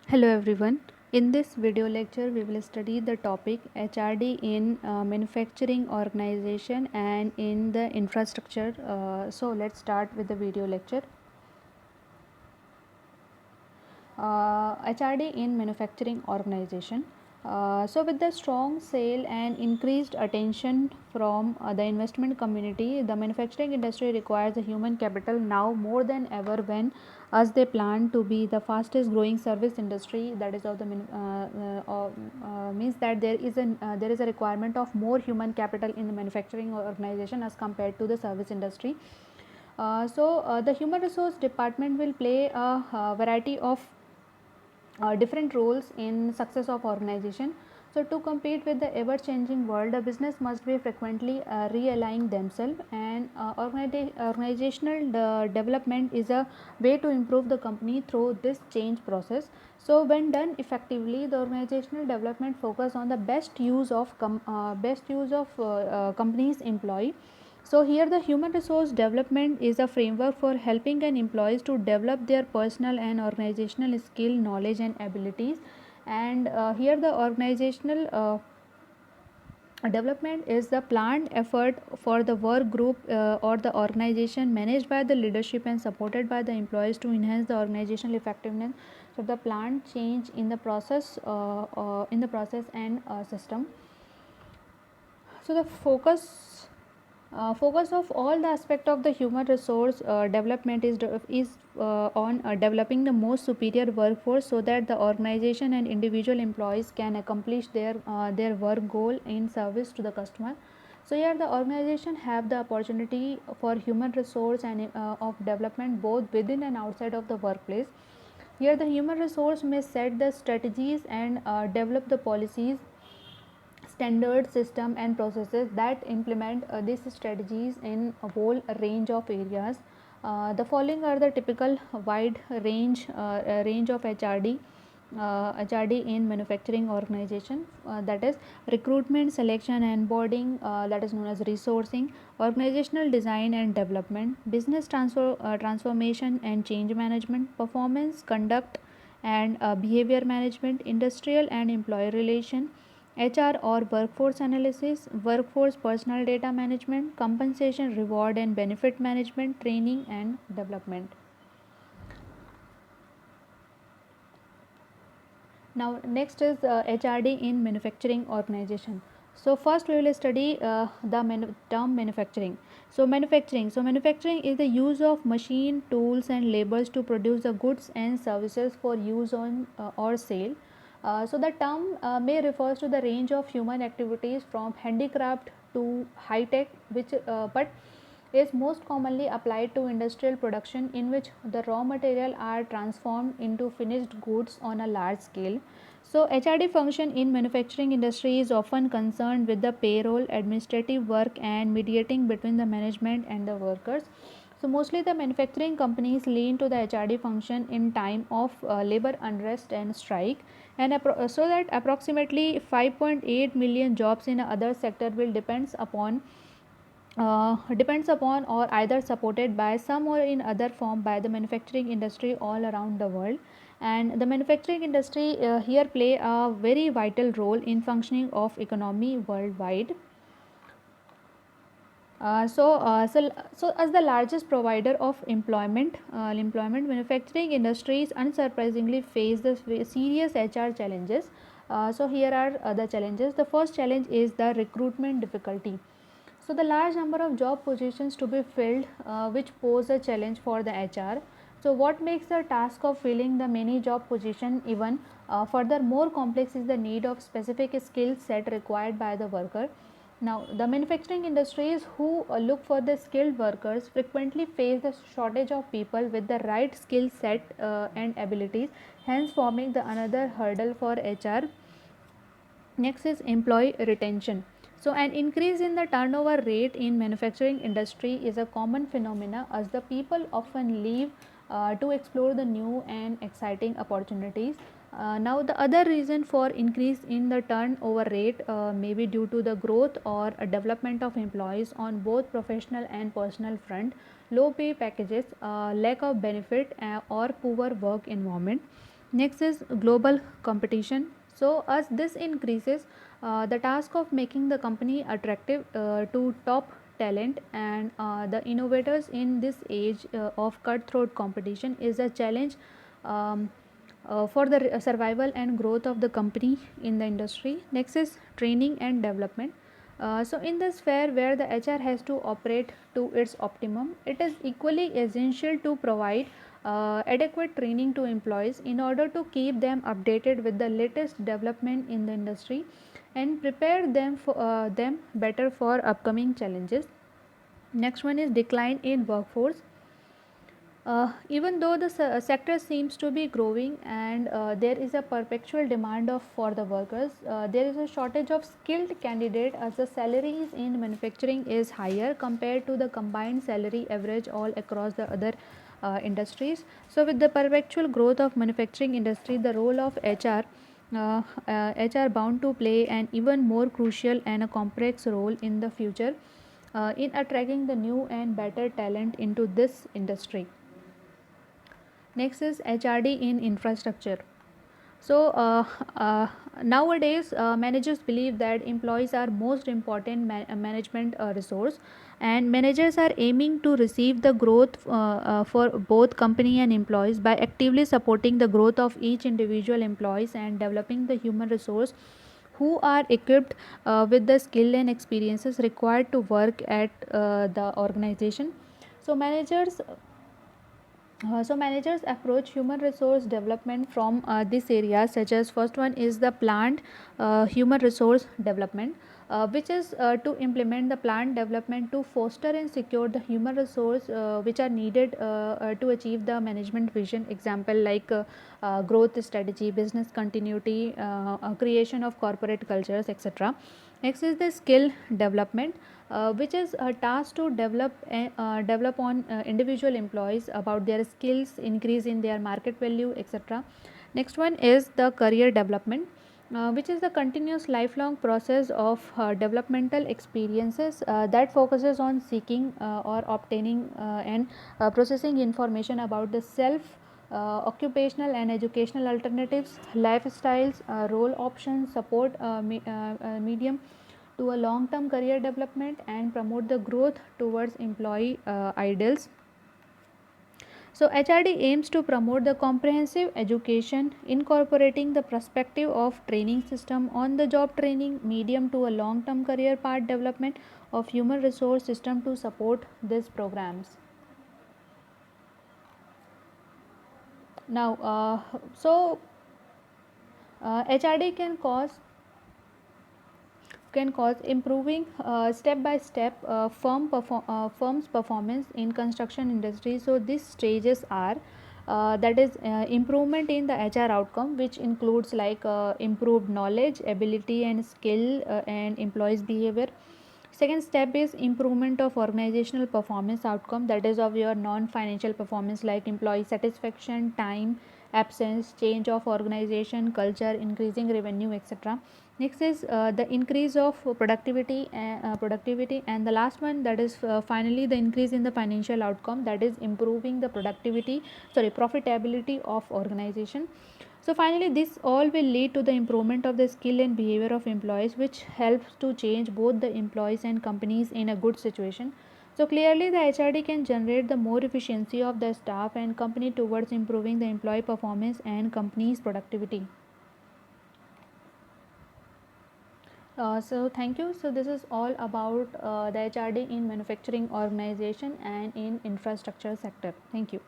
Hello everyone. In this video lecture, we will study the topic HRD in manufacturing organization and in the infrastructure. So let's start with the video lecture. HRD in manufacturing organization. So with the strong sale and increased attention from the investment community, the manufacturing industry requires a human capital now more than ever, when as they plan to be the fastest growing service industry. That is of the means that there is a requirement of more human capital in the manufacturing organization as compared to the service industry. The human resource department will play a variety of different roles in success of organization. So to compete with the ever changing world, a business must be frequently realigning themselves, and organizational development is a way to improve the company through this change process. So when done effectively, the organizational development focus on the best use of company's employee. So here the human resource development is a framework for helping an employees to develop their personal and organizational skill, knowledge and abilities. And here the organizational development is the planned effort for the work group or the organization, managed by the leadership and supported by the employees, to enhance the organizational effectiveness. So the planned change in the process and system. So the focus of all the aspect of the human resource development is on developing the most superior workforce, so that the organization and individual employees can accomplish their work goal in service to the customer. So here the organization have the opportunity for human resource and of development both within and outside of the workplace. Here the human resource may set the strategies and develop the policies, standard system and processes that implement these strategies in a whole range of areas. The following are the typical wide range of HRD in manufacturing organization, that is recruitment, selection and onboarding, that is known as resourcing, organizational design and development, business transformation and change management, performance conduct and behavior management, industrial and employee relation, HR or workforce analysis, workforce personal data management, compensation, reward and benefit management, training and development. Now next is HRD in manufacturing organization. So first we will study the term manufacturing. So manufacturing is the use of machine, tools and labors to produce the goods and services for use on or sale. So the term may refers to the range of human activities from handicraft to high tech, which but is most commonly applied to industrial production, in which the raw material are transformed into finished goods on a large scale. So HRD function in manufacturing industry is often concerned with the payroll, administrative work and mediating between the management and the workers. So mostly the manufacturing companies lean to the HRD function in time of labor unrest and strike, and so that approximately 5.8 million jobs in other sector will depends upon or either supported by some or in other form by the manufacturing industry all around the world. And the manufacturing industry here play a very vital role in functioning of economy worldwide. So as the largest provider of employment, manufacturing industries unsurprisingly face the serious HR challenges. So here are the challenges. The first challenge is the recruitment difficulty. So the large number of job positions to be filled, which pose a challenge for the HR. So what makes the task of filling the many job position even further more complex is the need of specific skill set required by the worker. Now, the manufacturing industries who look for the skilled workers frequently face the shortage of people with the right skill set and abilities, hence forming the another hurdle for HR. Next is employee retention. So an increase in the turnover rate in manufacturing industry is a common phenomena, as the people often leave to explore the new and exciting opportunities. Now the other reason for increase in the turnover rate may be due to the growth or development of employees on both professional and personal front, low pay packages, lack of benefit or poor work environment. Next is global competition. So as this increases, the task of making the company attractive to top talent and the innovators in this age of cutthroat competition is a challenge um, for the survival and growth of the company in the industry. Next is training and development. So in the sphere where the HR has to operate to its optimum, it is equally essential to provide adequate training to employees in order to keep them updated with the latest development in the industry and prepare them better for upcoming challenges. Next one is decline in workforce. Even though the sector seems to be growing and there is a perpetual demand for the workers, there is a shortage of skilled candidate as the salaries in manufacturing is higher compared to the combined salary average all across the other industries. So with the perpetual growth of manufacturing industry, the role of HR bound to play an even more crucial and a complex role in the future in attracting the new and better talent into this industry. Next is HRD in infrastructure. So nowadays managers believe that employees are most important management resource, and managers are aiming to receive the growth for both company and employees by actively supporting the growth of each individual employees and developing the human resource who are equipped with the skill and experiences required to work at the organization. So managers approach human resource development from this area, such as first one is the planned human resource development, which is to implement the planned development to foster and secure the human resource which are needed to achieve the management vision. Example like growth strategy, business continuity, creation of corporate cultures, etc. Next is the skill development, which is a task to develop on individual employees about their skills, increase in their market value, etc. Next one is the career development, which is the continuous lifelong process of developmental experiences that focuses on seeking or obtaining and processing information about the self, occupational and educational alternatives, lifestyles, role options, support medium to a long term career development and promote the growth towards employee ideals. So HRD aims to promote the comprehensive education, incorporating the perspective of training system, on the job training, medium to a long term career path development of human resource system to support these programs. Now HRD can cause improving step by step firm's performance in construction industry. So these stages are that is improvement in the HR outcome, which includes like improved knowledge, ability and skill and employees behavior. Second step is improvement of organizational performance outcome, that is of your non financial performance like employee satisfaction, time, absence, change of organization culture, increasing revenue, etc. Next is the increase of productivity, and the last one, that is finally the increase in the financial outcome, that is improving the profitability of organization. So finally this all will lead to the improvement of the skill and behavior of employees, which helps to change both the employees and companies in a good situation. So clearly the HRD can generate the more efficiency of the staff and company towards improving the employee performance and company's productivity. So thank you. So this is all about the HRD in manufacturing organization and in infrastructure sector. Thank you.